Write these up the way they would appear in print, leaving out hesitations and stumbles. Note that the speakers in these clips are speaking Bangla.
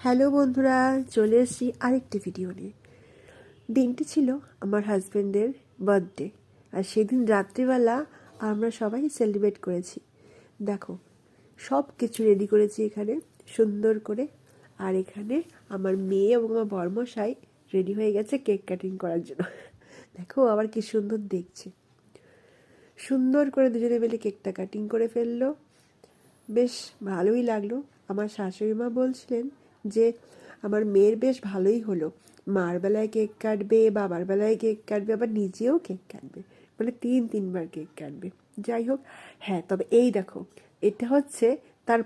হ্যালো বন্ধুরা, চলে এসেছি আরেকটি ভিডিও নিয়ে। দিনটি ছিল আমার হাজব্যান্ডের বার্থডে, আর সেদিন রাত্রিবেলা আমরা সবাই সেলিব্রেট করেছি। দেখো, সব কিছু রেডি করেছি এখানে সুন্দর করে। আর এখানে আমার মেয়ে এবং আমার বরমশাই রেডি হয়ে গেছে কেক কাটিং করার জন্য। দেখো আবার কি সুন্দর দেখছে। সুন্দর করে দুজনে মিলে কেকটা কাটিং করে ফেললো। বেশ ভালোই লাগলো। আমার শাশুড়ি মা বলছিলেন যে আমার মেয়ের বেশ ভালোই হলো, মার বেলায় কেক কাটবে, বাবার বেলায় কেক কাটবে, আবার নিজেও কেক কাটবে, মানে তিনবার কেক কাটবে। যাই হোক, হ্যাঁ, তবে এই দেখো, এটা হচ্ছে তার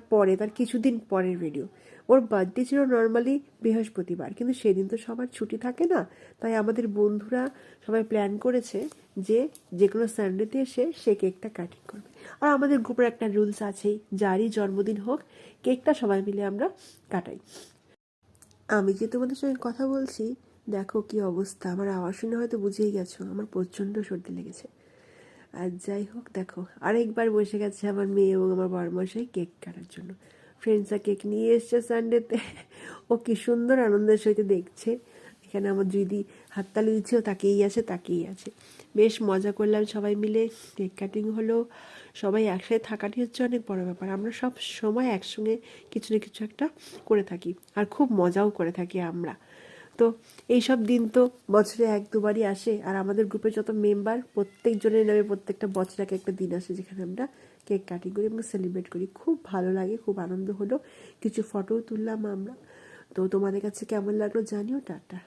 কিছুদিন পরের ভিডিও। ওর বার্থডে ছিল নর্মালি বৃহস্পতিবার, কিন্তু সেদিন তো সবার ছুটি থাকে না, তাই আমাদের বন্ধুরা সবাই প্ল্যান করেছে যে যে কোনো সানডেতে এসে সে কেকটা কাটিং করবে। আর আমাদের গ্রুপের একটা রুলস আছেই, যারই জন্মদিন হোক কেকটা সবাই মিলে আমরা কাটাই। আমি যে তোমাদের সঙ্গে কথা বলছি, দেখো কি অবস্থা, আমার আওয়াজ শুনে হয়তো বুঝেই গেছো আমার প্রচণ্ড সর্দি লেগেছে। আর যাই হোক, দেখো আরেকবার বসে গেছে আমার মেয়ে এবং আমার বরমশাই কেক কাটার জন্য। ফ্রেন্ডসরা কেক নিয়ে এসছে সানডেতে। ও কি সুন্দর আনন্দের সহিত দেখছে। এখানে আমার দিদি হাততালি দিচ্ছে, ও তাকিয়েই আছে। বেশ মজা করলাম সবাই মিলে, কেক কাটিং হলো। সবাই একসাথে থাকাটি হচ্ছে অনেক বড় ব্যাপার। আমরা সব সময় একসঙ্গে কিছু না কিছু একটা করে থাকি, আর খুব মজাও করে থাকি আমরা। তো এইসব দিন তো বছরে এক দুবারই আসে, আর আমাদের গ্রুপে যত মেম্বার প্রত্যেকজনের নামে প্রত্যেকটা বছর একটা দিন আসে যেখানে আমরা কেক কাটিং করি এবং সেলিব্রেট করি। খুব ভালো লাগে, খুব আনন্দ হলো, কিছু ফটোও তুললাম আমরা। তো তোমাদের কাছে কেমন লাগলো জানিও। টাটা।